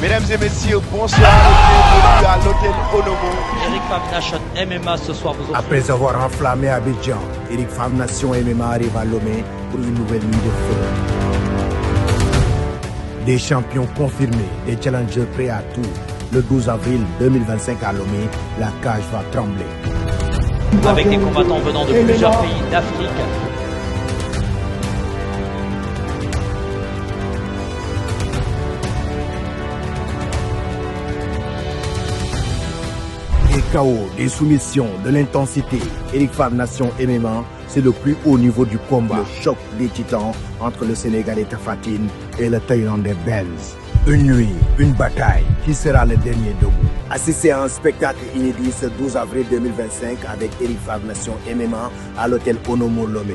Mesdames et messieurs, bonsoir et bienvenue à l'hôtel Onomo. Eric Fam Nation MMA ce soir vous offre. Après avoir enflammé Abidjan, Eric Fam Nation MMA arrive à Lomé pour une nouvelle nuit de feu. Des champions confirmés, des challengers prêts à tout. Le 12 avril 2025 à Lomé, la cage va trembler. Avec des combattants venant de plusieurs pays d'Afrique. Des KO, des soumissions, de l'intensité. Eric Fam Nation MMA, c'est le plus haut niveau du combat. Le choc des titans entre le Sénégalais Tapha Tine et le Thaïlandais Benz. Une nuit, une bataille. Qui sera le dernier debout? Assistez à un spectacle inédit ce 12 avril 2025 avec Eric Fam Nation MMA à l'hôtel Onomo Lomé.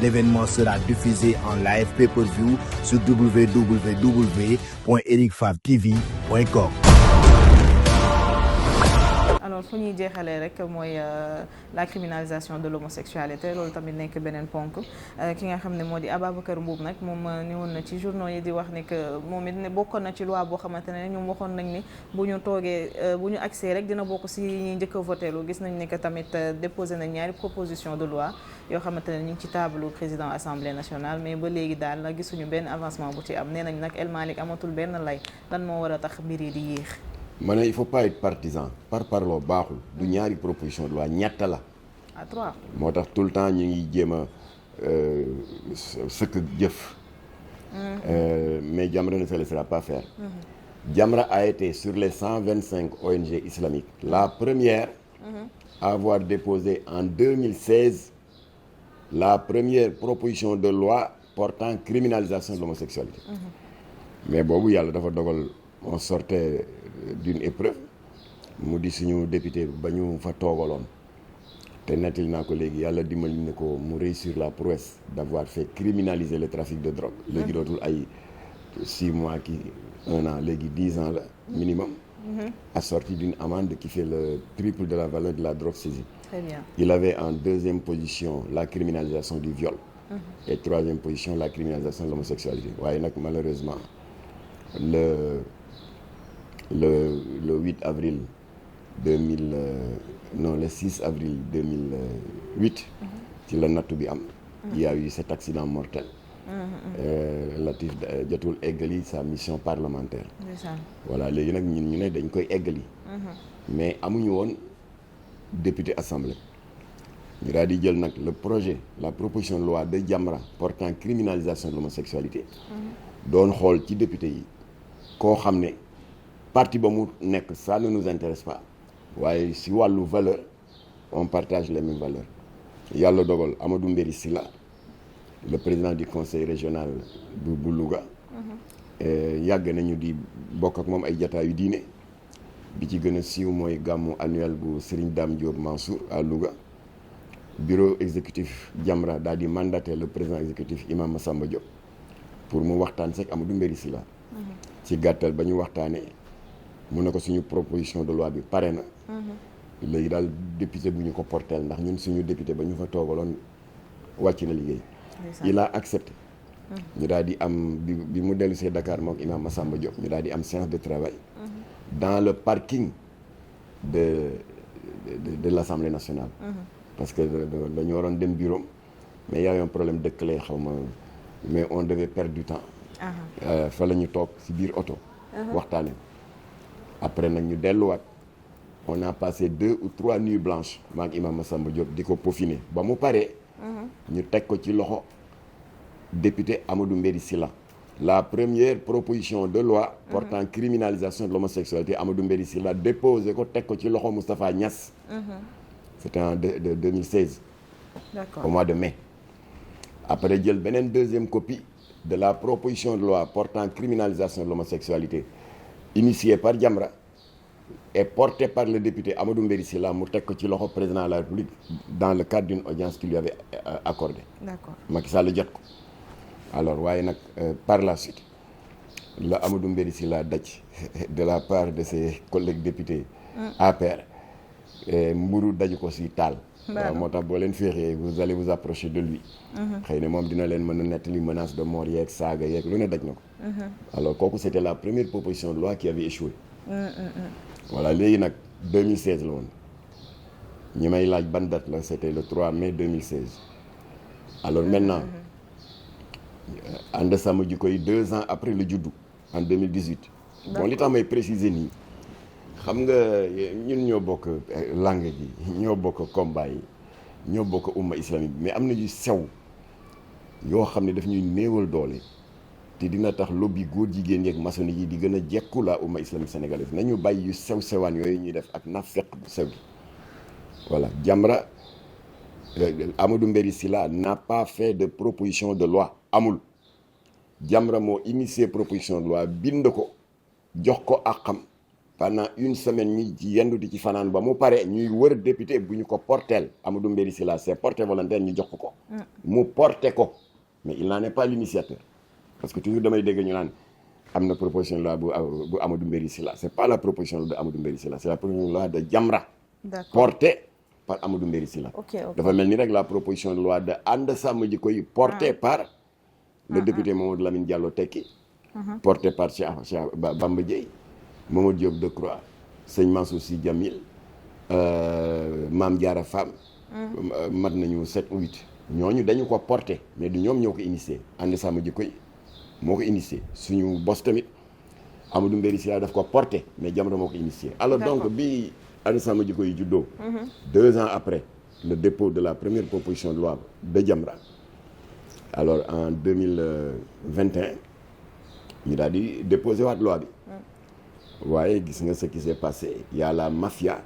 L'événement sera diffusé en live pay-per-view sur www.ericfavtv.com. alors fu ñuy jeexalee rek mooy la criminalisation de l'homosexualité loolu tamit nekk beneen ponk ki nga xam ne moo di Ababacar Mbuub nag moom ñëwoon na ci journaux yi di wax ne que moom it ne bokkoon na ci loi boo xamante ne ñoom waxoon nañ ni bu ñu toogee bu ñu accès rek dina bokk si ñuy njëkk a voté lu gis nañ ne que tamit déposé nañ ñaari proposition de loi yoo xamante ne ñu ngi ci table président assemblée nationale mais ba léegi daal gisuñu benn avancement bu ci am nee nañ nag El Malick amatul benn lay lan moo war a tax mbir yi di yéex. ma ne il faut pas être partisan par parloo baaxul du ñaari proposition de loi ñett la. à trois. moo tax tout le temps ñu ngi jéem a sëkk jëf. Mais Jamra ne se laissera pas faire. Jamra a été sur les 125 ONG islamiques la première à avoir déposé en 2016 la première proposition de loi portant criminalisation de l'homosexualité. Mais boobu yàlla dafa dogal on sortait d'une épreuve mu di suñu député ba ñu fa toogaloon te nettali naa ko léegi yàlla dimbali na ko mu réussir la prouesse d'avoir fait criminaliser le trafic de drogue. léegi dootul ay 6 mois ki 1 an léegi 10 ans la minimum. assorti d'une amende qui fait le triple de la valeur de la drogue saisie. Très bien. Il avait en deuxième position la criminalisation du viol. Et troisième position la criminalisation de l'homosexualité. waaye nag malheureusement le 8 avril 2000 non le 6 avril 2008 ci la nattu bi am. Il y a eu cet accident mortel. Latif jotul eggali sa mission parlementaire. voilà léegi nag ñun ñu ne dañ koy eggali. mais amuñu woon député assemblée. ñu daal di jël nag le projet la proposition de loi de Jamra portant criminalisation de l'homosexualité. doon xool ci député yi koo xam ne parti ba mu nekk ça ne nous intéresse pas waaye si wàllu valeur on partage les mêmes valeurs. yàlla dogal Amadou Mbéri Sylla le président du conseil régional bu Louga. yàgg nañu di bokk ak moom ay jataayu diine bi ci gën a siiw mooy gàmmu annuel bu Serigne Dame Diop Mansour à Louga. bureau exécutif Jamra daal di mandaté le président exécutif Imam Massamba Diop pour mu waxtaan seeg Amadou Mbéri Sylla. ci gàttal ba ñu waxtaanee mu ne ko suñu proposition de loi bi pare na. léegi daal député bu ñu ko porteel ndax ñun suñu député ba ñu fa toogaloon wàcc na liggéey. il a accepté. ñu daal di am bi mu dellu see Dakar moom Imam Massamba Diop ñu daal di am séance de travail. dans le parking de l'Assemblée nationale. parce que dañu waroon dem bureau mais y a eu un problème de clé xaw ma mais on devait perdre du temps. fa la ñu toog ci biir oto. waxtaane après nag ñu delluwaat on a passé 2 ou 3 nuits blanches maak Imam Massamba Diop di ko peaufiner ba mu paree. ñu teg ko ci loxo député Amadou Mbéri Sylla la première proposition de loi portant criminalisation de l'homosexualité Amadou Mbéri Sylla déposé ko teg ko ci loxo Moustapha Niass. C'était en 2016. D'accord. Au mois de mai. Après jël beneen deuxième copie de la proposition de loi portant criminalisation de l'homosexualité initiée par Jamra et portée par le député Amadou Mbéri Sylla mu teg ko ci loxo président de la République dans le cadre d'une audience qu'il lui avait accordée. D'accord. Macky Sall jot ko. alors waaye nag par la suite la Amadou Mbéri Sylla daj de la part de ses collègues députés APR mburu daju ko si taal waaw moo tax boo leen féexee vous allez vous approcher de lui. xëy na moom dina leen mën a nettali menace de mort yeeg saaga yeeg lu ne daj na ko. alors kooku c'était la première proposition de loi qui avait échoué. voilà léegi nag 2016 la woon ñi may laaj ban date la c'était le 3 mai 2016. alors maintenant ànd sàmm jikko yi 2 ans après le juddu en 2018. bon li tax may préciser nii xam nga ñun ñoo bokk langue gi ñoo bokk combat yi ñoo bokk umma islamique mais am na yu sew yoo xam ne daf ñuy néewal doole te dina tax lobby góor jigéen yeeg maçonnique yi di gën a jekku la umma islamique sénégalaise nañu bàyyi yu sew sewaan yooyu ñuy def ak nafeq bu sew gi voilà Jamra Amadou Mbéry Sylla n'a pas fait de proposition de loi amul Jamra moo initié proposition de loi bind ko jox ko àqam pendant une semaine ñi ci yendu di ci fanaan ba mu pare ñuy wër député bu ñu ko porteel Amadou Mbéry Sylla c'est porté volontaire ñu jox ko mu porté ko mais il n'en est pas l'initiateur parce que toujours damay dégg ñu naan am na proposition de loi bu Amadou Mbéry Sylla c'est pas la proposition de Amadou Mbéry Sylla c'est la proposition de loi de Jamra portée par Amadou Mbéry Sylla dafa mel ni rek la proposition de loi de ànd sàmm jikko yi portée par le député Mamadou Lamine Diallo Tekki porté par Cheikh Bamba Dièye Mamadou Diop Decroix sëñ Mansour Sy Djamil Mame Diarra Fam mat nañu 7 ou 8 ñooñu dañu ko porté mais du ñoom ñoo ko initié ànd sàmm jikko yi moo ko initié suñu bos tamit Amadou Mbéry Sylla daf ko porté mais Jamra moo ko initié alors donc bi ànd sàmm jikko yi juddoo 2 ans après le dépôt de la première proposition de loi de Jamra alors en 2021 ñu daal di déposé waat loi bi waaye gis nga ce qui s'est passé il y a la mafia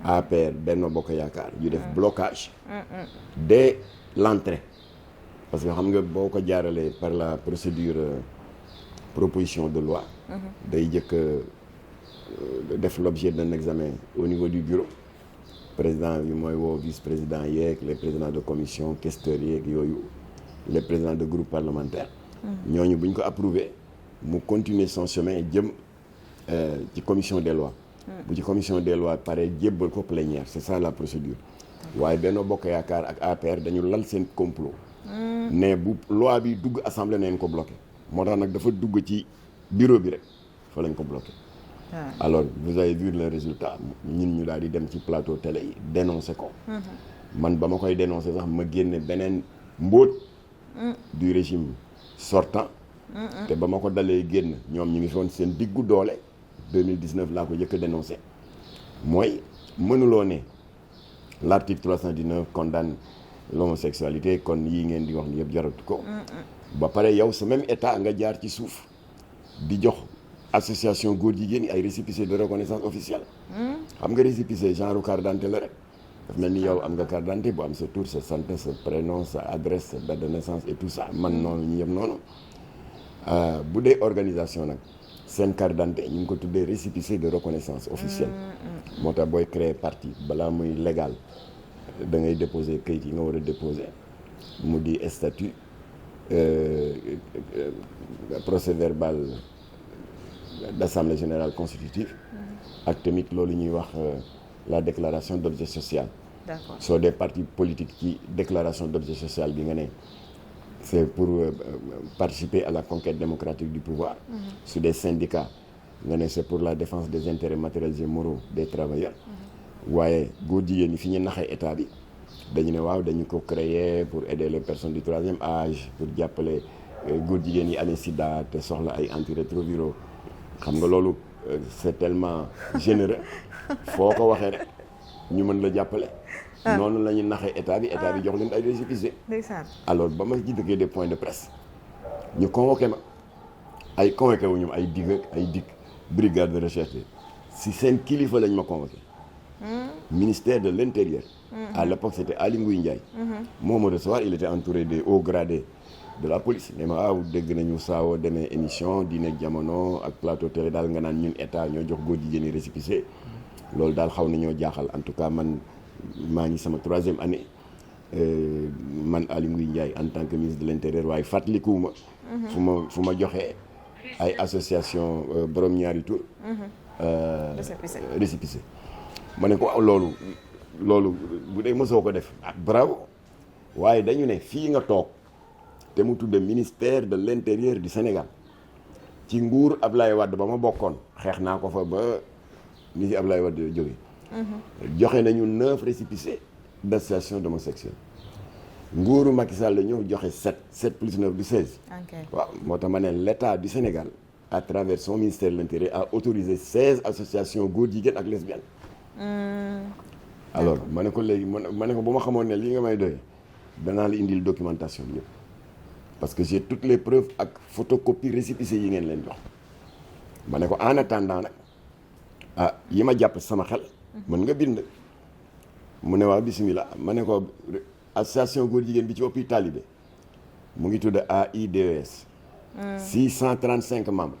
APR Benno Bokk Yaakaar yu def blocage dès l'entrée parce que xam nga boo ko jaaralee par la procédure proposition de loi day jëkk def l'objet d'un examen au niveau du bureau président bi mooy woo vice-président yeeg les présidents de commission questeurs yeeg yooyu les présidents de groupe parlementaire ñooñu bu ñu ko approuvé mu continuer son chemin jëm ci commission des lois bu ci commission des lois pare jébbal ko plénière c'est ça la procédure waaye Benno Bokk Yaakaar ak APR dañu lal seen complot ne bu loi bi dugg assemblée neen ko bloqué moo tax nag dafa dugg ci bureau bi rek fa lañ ko bloqué alors vous avez vu le résultat ñun ñu daal di dem ci plateau télé yi dénoncé ko man ba ma koy dénoncé sax ma génne beneen mbóot du régime sortant te ba ma ko dalee génn ñoom ñu ngi foon seen diggu doole 2019 laa ko jëkk a dénoncé mooy mënuloo ne l'article 319 condamne l'homosexualité kon yii ngeen di wax ni yëpp jaratu ko ba pare yow sa même état nga jaar ci suuf di jox association góor jigéen yi ay récépissé de reconnaissance officielle xam nga récépissé genre carte d'identité la rek daf mel ni yow am nga carte d'identité bu am sa tour sa santé sa prénom sa adresse sa date de naissance et tout ça man noonu ñu yëpp noonu bu dee organisation nag seen carte d'identité ñu ngi ko tuddee récépissé de reconnaissance officielle moo tax booy créer parti balaa muy légal da ngay déposer kayit yi nga war a déposer mu di statut procès verbal d'assemblée générale constitutive ak tamit loolu ñuy wax la déclaration d'objet social. D'accord. soo des partis politiques ci déclaration d'objet social bi nga ne c'est pour participer à la conquête démocratique du pouvoir. Sur des syndicats nga ne c'est pour la défense des intérêts matériels et moraux des travailleurs. waaye góor jigéen ñi fi ñu naxee état bi dañu ne waaw dañu ko créer pour aider les personnes du 3e âge pour jàppale góor jigéen yi amee sida te soxla ay antirétroviraux xam nga loolu c'est tellement généreux foo ko waxee rek ñu mën la jàppale. noonu la ñu naxee état bi jox leen ay récépissé. alors ba ma ci dëggee des points de presse ñu convoqué ma ay convoqué wu ñu ay dig brigade de recherche si seen kilifa lañ ma convoqué. Ministère de l'Intérieur. À l'époque c'était Aly Ngouille Ndiaye. moo ma recevoir il était entouré des hauts gradés de la police ne ma waaw dégg nañu saawoo demee émission Diine ak Jamono ak plateau télé daal nga naan ñun état ñoo jox góor jigéen ñi récépissé loolu daal xaw nañoo jaaxal en tout cas man maa ngi sama 3e année man Aly Ngouille Ndiaye en tant que ministre de l'Intérieur waaye fàttalikuwuma fu ma joxee ay association borom ñaari tur récépissé ma ne ko waaw loolu loolu bu dee mosoo ko def bravo waaye dañu ne fii nga toog te mu tudd ministère de l'intérieur du Sénégal ci nguur Ablaye Wade ba ma bokkoon xeex naa ko fa ba ni ci Ablaye Wade jóge joxe nañu 9 récépissés d'association d'homosexuels nguuru Macky Sall la ñëw joxe 7 plus 9 du 16. waaw moo tax ma ne l'État du Sénégal à travers son ministère de l'Intérieur a autorisé 16 associations góor jigéen ak lesbiennes. alors ma ne ko léegi ma ne ko bu ma xamoon ne lii nga may doy danaa la indil documentation bi yëpp parce que j'ai toutes les preuves ak photocopie récépissés yi ngeen leen jox ma ne ko en attendant nag yi ma jàpp sama xel mën nga bind mu ne waaw bismillah ma ne ko association góor jigéen bi ci ëpp talibé mu ngi tudd AIDS 635 membres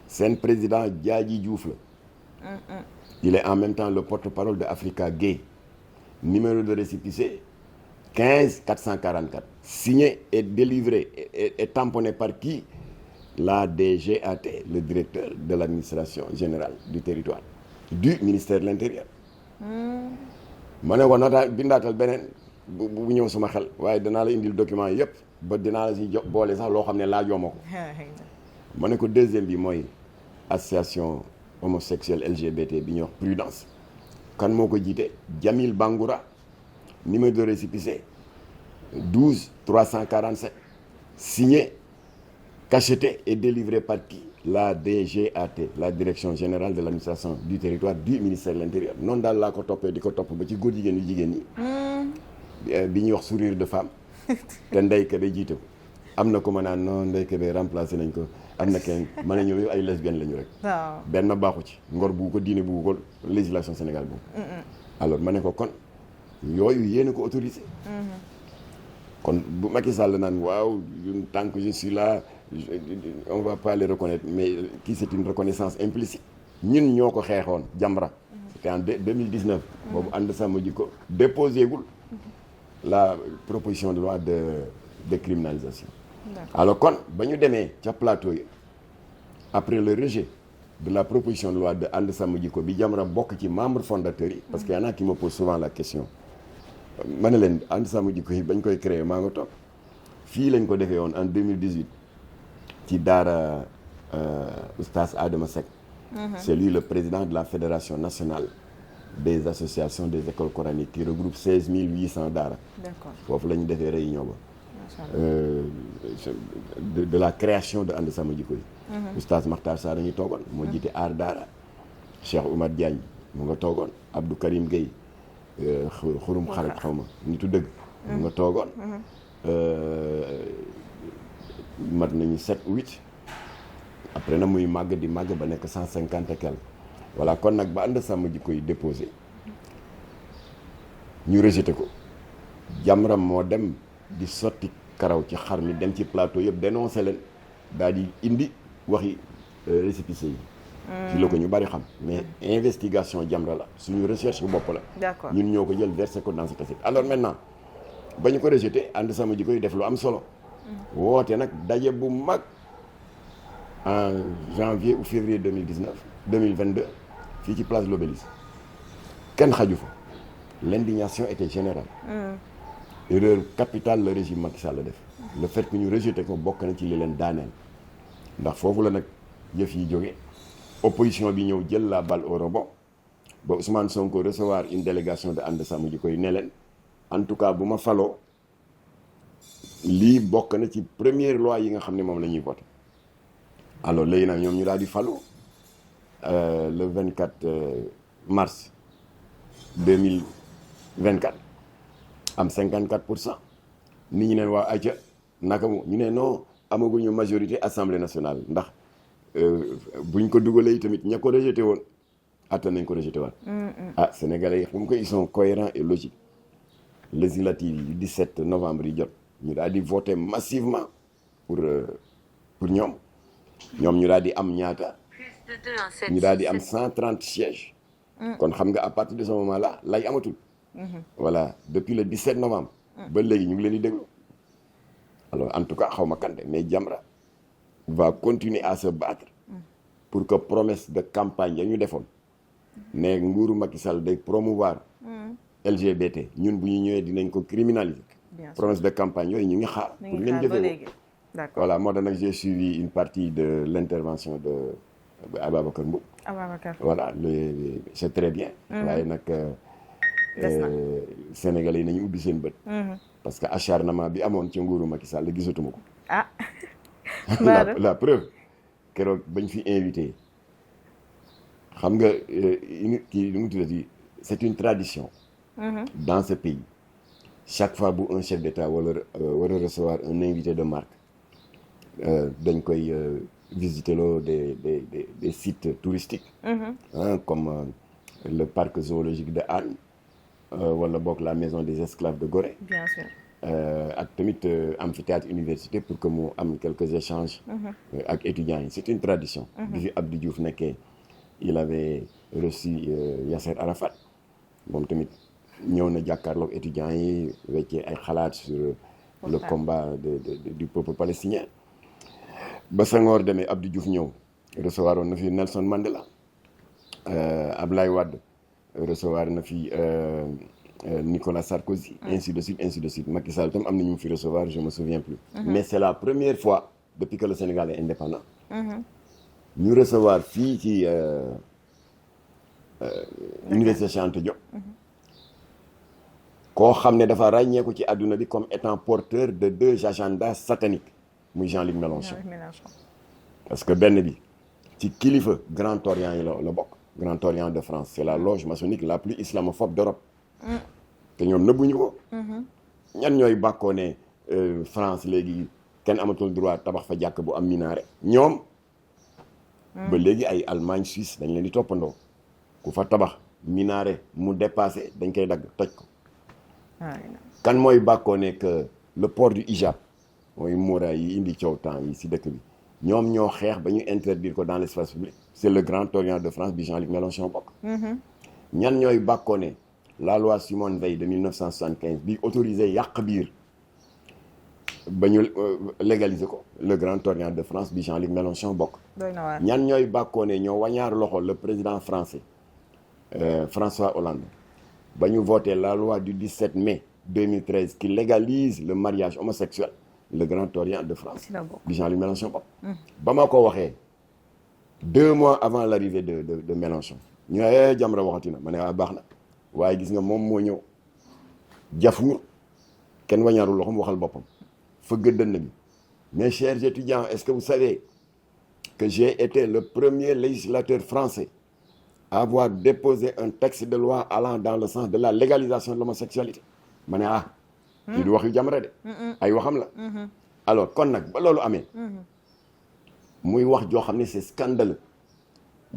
seen président Diadji Diouf la il est en même temps le porte-parole de Africa Gay numéro de récépissé 15 444 signé et délivré et tamponné par qui? La DGAT, le directeur de l'administration générale du territoire du ministère de l'Intérieur. ma ne ko nota bindaatal beneen bu ñëw sama xel waaye danaa la indil document yëpp ba dinaa la si boole sax loo xam ne laajoo ma ko. ma ne ko deuxième bi mooy association homosexuelle LGBT bi ñuy wax Prudence kan moo ko jiite Jamil Bangoura numéro de récépissé 12 347 signé cacheté et délivré par qui? La DGAT, la direction générale de l'administration du territoire du ministère de l'Intérieur noonu daal laa ko toppee di ko topp ba ci góor jigéen yu jigéen ñi bi ñuy wax sourire de femme te Ndeye Kébé jiite ko am na ko ma naan non Ndeye Kébé remplacé nañ ko am na kenn ma ne ñoom ay lesbiennes lañu rek benn baaxu ci ngor bu ko diine bu ko législation Sénégal boobu alors ma ne ko kon yooyu yéen a ko autorisé kon bu Macky Sall naan waaw tant que je suis là on va pas les reconnaître mais kii c'est une reconnaissance implicite ñun ñoo ko xeexoon Jamra c'était en 2019 boobu ànd sama jikko déposé gul la proposition de loi de criminalisation alors kon ba ñu demee ca plateau yi après le rejet de la proposition de loi de ànd sama jikko bi Jamra bokk ci membre fondateur yi parce que y en a qui me posent souvent la question ma ne leen ànd sama jikko yi bañ koy créer maa nga toog fii lañ ko defee woon en 2018 ci daara oustaz Adama Seck c'est lui le président de la fédération nationale des associations des écoles coraniques qui regroupe 16 800 daara foofu la ñu defee réunion ba de la création de ànd sama jikko yi oustaz Makhtar Sarr ñu toogoon moo jiite aar daara Cheikh Oumar Diagne mu nga toogoon Abdou Karim Gueye xurum xarit xaw ma nitu dëgg mu nga toogoon mat nañu 7 8 après na muy màgg di màgg ba nekk 150 et quelque voilà kon nag ba ànd sàmm jikko yi déposé ñu rejeté ko Jamra moo dem di sotti karaw ci xar mi dem ci plateau yëpp dénoncé leen daal di indi waxi récépissé yi ci la ko ñu bari xam mais investigation Jamra la suñu recherche bu bopp la ñun ñoo ko jël versé ko dans ce cassette alors maintenant ba ñu ko rejeté ànd sàmm jikko yi def lu am solo woote nag daje bu mag en janvier ou février 2022 fii ci place l'Obélisque kenn xaju fa l'indignation était générale erreur capitale le régime Macky Sall la def le fait que ñu rejeté ko bokk na ci li leen daaneel ndax foofu la nag yëf yi jóge opposition bi ñëw jël la balle au rebond ba Ousmane Sonko recevoir une délégation de ànd sàmm jikko yi ne leen en tout cas bu ma faloo lii bokk na ci première loi yi nga xam ne moom la ñuy voté alors léegi nag ñoom ñu daal di falu le 24 mars 2024 am 54% nit ñi neen waa ayca naka mu ñu ne non amaguñu majorité assemblée nationale ndax buñ ko dugalee tamit ña ko rejeté woon attan nañ ko rejeté waat sénégalais yi xam ko ils sont cohérents et logiques législative yi 17 novembre yi jot ñu daal di voter massivement pour ñoom ñu daal di am ñaata ñu daal di am 130 sièges kon xam nga à partir de ce moment là lay amatul voilà depuis le 17 novembre ba léegi ñu ngi leen di déglu alors en tout cas xaw ma kande mais Jamra va continuer à se battre pour que promesse de campagne ya ñu defoon ne nguuru Macky Sall day promouvoir LGBT ñun bu ñu ñëwee dinañ ko criminaliser. promesse de campagne yooyu ñu ngi xaar. pour ngeen jëfee ko d'accord voilà moo tax nag j'ai suivi une partie de l'intervention de Ababacar Mboup. voilà c'est très bien. waaye nag Sénégalais yi nañu ubbi seen bët. parce que acharnement bi amoon ci nguuru Macky Sall gisatuma ko. la preuve keroog bañ fi invité xam nga kii lu mu tuddati c'est une tradition. dans ce pays chaque fois bu un chef d'État war a recevoir un invité de marque dañ koy visiter loo des sites touristiques. Comme le parc zoologique de Hann wala boog la maison des esclaves de Gorée. bien sûr. ak tamit amphithéâtre université pour que mu am quelques échanges ak étudiants yi c'est une tradition. bi fi Abdou Diouf nekkee il avait reçu Yasser Arafat moom tamit ñëw na jàkkaarloog étudiants yi weccee ay xalaat sur le combat du peuple palestinien. ba Senghor demee Abdou Diouf ñëw recevoir woon na fi Nelson Mandela. Ablaye Wade recevoir na fi Nicolas Sarkozy. ainsi de suite Macky Sall tam am na ñu fi recevoir je me souviens plus. mais c'est la première fois depuis que le Sénégal est indépendant. ñu recevoir fii ci Université Cheikh Anta Diop. koo xam ne dafa ràññeeku ci àdduna bi comme étant porteur de 2 agendas sataniques muy Jean-Luc Mélenchon. parce que benn bi ci kilifa Grand Orient yi la bokk. Grand Orient de France c'est la loge maçonnique la plus islamophobe d'Europe. te ñoom nëbbuñu ko. ñan ñooy bàkkoo ne France léegi kenn amatul droit tabax fa jàkk bu am minaret ñoom. ba léegi ay Allemagne Suisse dañ leen di toppandoo ku fa tabax minaret mu dépassé dañ koy dagg toj ko. kan mooy bàkkoo ne que le port du hijab mooy muuraay yi indi coow temps yi si dëkk bi ñoom ñoo xeex ba ñu interdire ko dans l'espace public. c'est le Grand Orient de France bi Jean-Luc Mélenchon bokk. ñan ñooy bàkkoo ne la loi Simone Veil de 1975 bi autorisé yàq biir ba ñu légaliser ko le Grand Orient de France bi Jean-Luc Mélenchon bokk. ñan ñooy bàkkoo ne ñoo wañaar loxo le président français François Hollande ba ñu voté la loi du 17 mai 2013 qui légalise le mariage homosexuel le Grand Orient de France bi Jean-Luc Mélenchon bokk. ba ma ko waxee 2 mois avant l'arrivée de Mélenchon ñu ne Jamra waxati na ma ne baax na waaye gis nga moom moo ñëw jafuur kenn wañaarul loxoom waxal boppam fëgg dënn bi. mes chers étudiants est-ce que vous savez que j'ai été le premier législateur français à avoir déposé un texte de loi allant dans le sens de la légalisation de l'homosexualité ma ne kii du wax yu Jamra de ay waxam la. alors kon nag ba loolu amee muy wax joo xam ne c'est scandaleux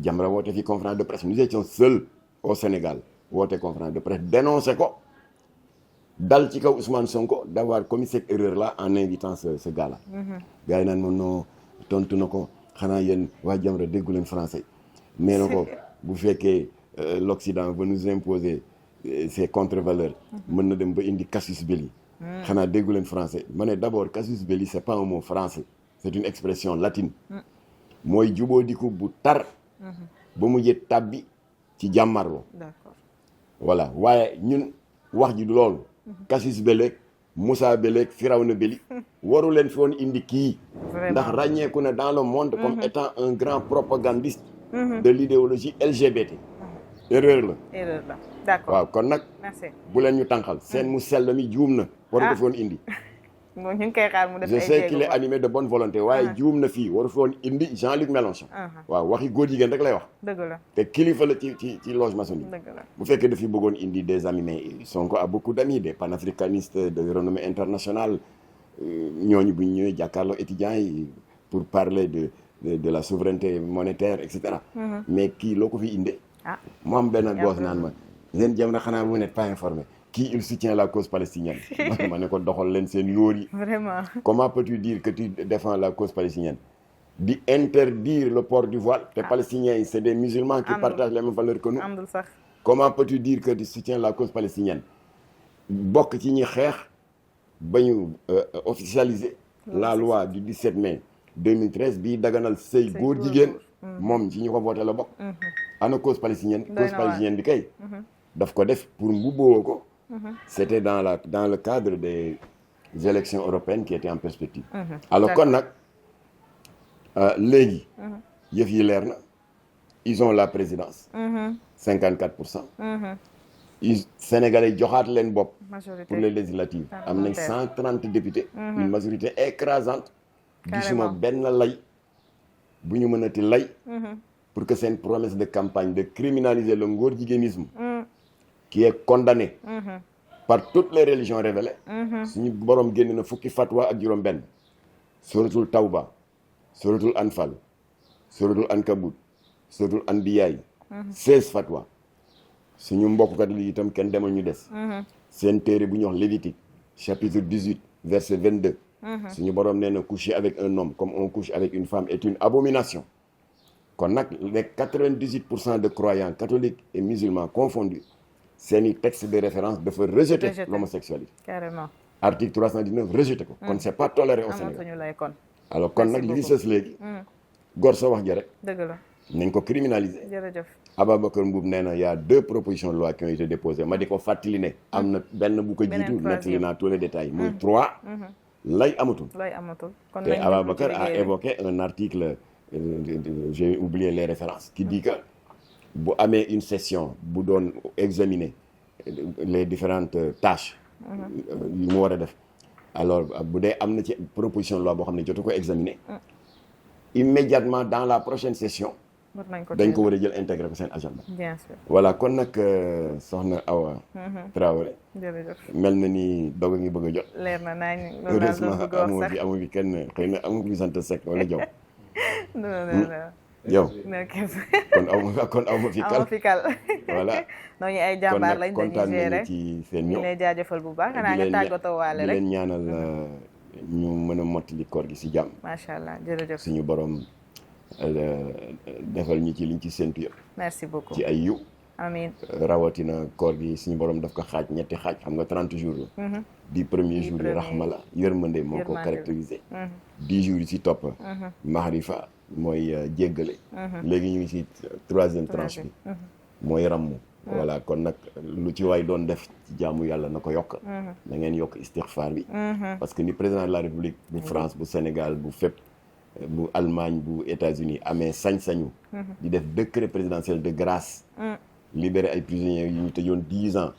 Jamra woote fi conférence de presse nous étions seuls au Sénégal woote conférence de presse dénoncé ko dal ci kaw Ousmane Sonko d'avoir commis cette erreur là en invitant ce gars-là. gars yi naan moom non tontu na ko xanaa yéen waa Jamra déggu leen français nee na ko bu fekkee l'Occident veut nous imposer ses contre-valeurs mën na dem ba indi casus belli xanaa déggu leen français ma ne d'abord casus belli c'est pas un mot français c'est une expression latine mooy juboo diku bu tar ba mu jët tàbbi ci jàmmarloo. d'accord voilà waaye ñun wax ji du loolu casus belli Moussa Belli Firawna Belli waru leen fi woon indi kii ndax ràññeeku na dans le monde comme étant un grand propagandiste de l'idéologie LGBT. erreur la d'accord waaw kon nag bu leen ñu tànqal seen mu sell mi juum na waru ko fi woon indi. ñu ngi koy xaar mu def je sais qu'il est animé de bonne volonté waaye juum na fii waru fi woon indi Jean-Luc Mélenchon. waaw waxi góor jigéen rek lay wax. dëgg la te kilifa la ci loge maçonnique. dëgg la bu fekkee dafi bëggoon indi des amis mais Sonko a beaucoup d'amis des panafricanistes de renommée internationale ñooñu bu ñu ñëwee jàkkaarloo étudiants yi pour parler de la souveraineté monétaire et cetera. mais kii loo ko fi indee. mu am benn goos naan ma yéen Jamra xanaa vous n'êtes pas informé kii il soutient la cause palestinienne ma ne ko doxal leen seen yóor yi. vraiment comment peux-tu dire que tu défends la cause palestinienne di interdire le port du voile te palestiniens yi c'est des musulmans qui partagent les mêmes valeurs que nous. andul sax comment peux-tu dire que tu soutiens la cause palestinienne bokk ci ñi xeex ba ñu officialiser la loi du 17 mai 2013 bii daganal sëy góor jigéen moom ci ñu ko voté la bokk. ana cause palestinienne cause palestinienne bi kay daf ko def pour mbubboo ko. C'était dans le cadre des élections européennes qui étaient en perspective. Alors kon nag léegi. yëf yi leer na. Ils ont la présidence. 54%. Sénégalais joxaat leen bopp. pour les législatives. am nañ 130 députés. une majorité écrasante. gisuma benn lay bu ñu mënati lay. pour que seen promesse de campagne de criminaliser le ngóor jigéenisme. qui est condamné. par toutes les religions révélées. suñu borom génn na fukki fatwa ak juróom-benn. suratul Tawba. suratul Anfal. suratul Ankabut. suratul Anbiya 16 fatwa. suñu mbokk yi itam kenn demal ñu des. seen téere bu ñuy wax Lévitique chapitre 18 verset 22. suñu borom nee na coucher avec un homme comme on couche avec une femme est une abomination. kon nag les 98% de croyants catholiques et musulmans confondus seeni texte de référence dafa rejeter l'homosexualité. Carrément. article 319 rejeté ko. kon c'est pas toléré au Sénégal. alors kon nag li fi sës léegi. góor sa wax ja rek. dëgg la. nañ ko criminaliser. jërëjëf. Ababacar Mboup nee na y a 2 propositions de loi qui ont été déposées ma di ko fàttali ne. am na benn bu ko jiitu nettali naa tous les détails. muy 3. lay amatul. kon te Ababacar a évoqué un article j'ai oublié les références qui dit que bu amee une session bu doon examiner les différentes tâches. yu mu war a def. alors bu dee am na ci proposition de loi boo xam ne jotu ko examiner. immédiatement dans la prochaine session. dañ ko war a jël intégré ko seen agenda. bien sûr. voilà kon nag soxna Awa Traoré. jërëjëf. mel na ni doog a ngi bëgg a jot. leer na naa ñu. heureusement amu fi kenn xëy na amu fi sant Seck wala Diop. non. yow. kon aw ma fi kal. voilà. ñooñu ay jàmbaar lañ dañuy kontaan nañu gérer ci seen ñëw. ñu lay jaajëfal bu baax xanaa nga tàggatoo waale rek di leen ñaanal ñu mën a mottali koor gi si jàmm. macha allah jërëjëf. suñu borom. defal ñi ci liñ ci séntu yëpp. merci beaucoup ci ay yiw. amiin. rawatina koor gi suñu borom daf ko xaaj ñetti xaaj xam nga 30 jours la. 10 premiers jours yi rahma la yërmande moo ko caractérisé. 10 jours yi ci topp. mahrifa mooy jéggale. léegi ñu ngi ci 3e tranche bi. mooy rammu. voilà kon nag lu ci waay doon def ci jaamu yàlla na ko yokk. na ngeen yokk istixfaar bi. parce que ni président de la république bu France bu Sénégal bu fépp. bu Allemagne bu États-Unis amee sañ-sañu. di def décret présidentiel de grâce. libérer ay prisonniers yu ñu tëjoon 10 ans.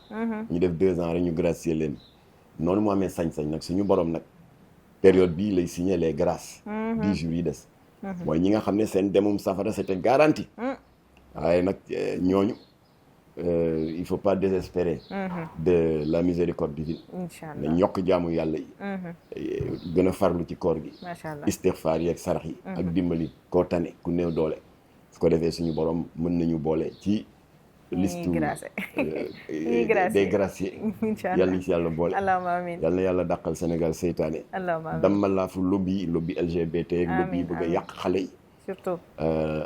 ñu def 2 ans rek ñu gracier leen. noonu mu amee sañ-sañ nag suñu borom nag période bii lay signer les grâces. 10 jours yi des. mooy ñi nga xam ne seen demum safara c'était garanti. waaye nag ñooñu il faut pas désespérer. de la miséricorde divine. inchallah nañ yokk jaamu yàlla yi. gën a farlu ci koor gi. macha allah istixfaar yi ak sarax yi. ak dimbali koo tane ku néew doole. su ko defee suñu borom mën nañu boole ci. liste des graciés. yàlla nañ si yàlla boole. allahumma amiin yàlla na yàlla dàqal Sénégal seytaane. allahumma amiin dammalaafu lobby LGBT ak lobby yi bëgg a yàq xale yi. surtout.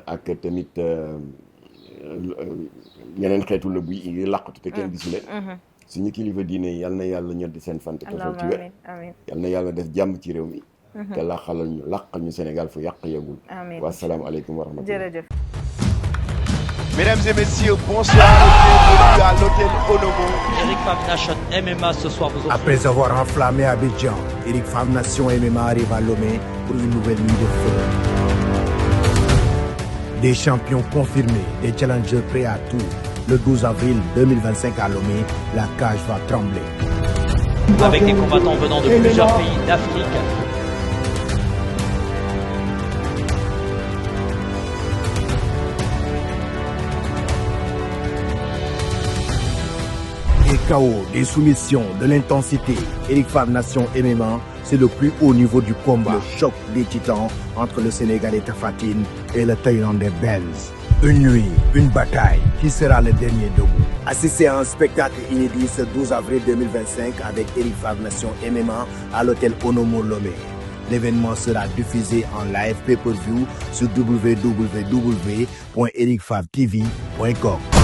ak tamit ñeneen xeetu lobby yi làqatu te kenn gisu leen. suñu kilifa diine yi yàlla na yàlla ñoddi seen fant. allahumma amiin amiin yàlla na yàlla def jàmm ci réew mi. te làqal ñu Sénégal fu yàq yegul. amiin wa salaamu aleykum wa rahmatullah. jërëjëf. Mesdames et messieurs, bonsoir et bienvenue à l'hôtel Onomo. Eric Fab Nation MMA ce soir vous offre. Après avoir enflammé Abidjan, Eric Fab Nation MMA arrive à Lomé pour une nouvelle nuit de feu. Des champions confirmés, des challengers prêts à tout. Le 12 avril 2025 à Lomé, la cage va trembler. Avec des combattants venant de plusieurs pays d'Afrique. Des chaos, des soumissions, de l'intensité. Eric Fab Nation MMA, c'est le plus haut niveau du combat. Le choc des titans entre le Sénégalais Tapha Tine et le Thaïlandais Benz. Une nuit, une bataille. Qui sera le dernier debout? Assistez à un spectacle inédit ce 12 avril 2025 avec Eric Fab Nation MMA à l'hôtel Onomo Lomé. L'événement sera diffusé en live pay-per-view sur www.ericfabtv.com.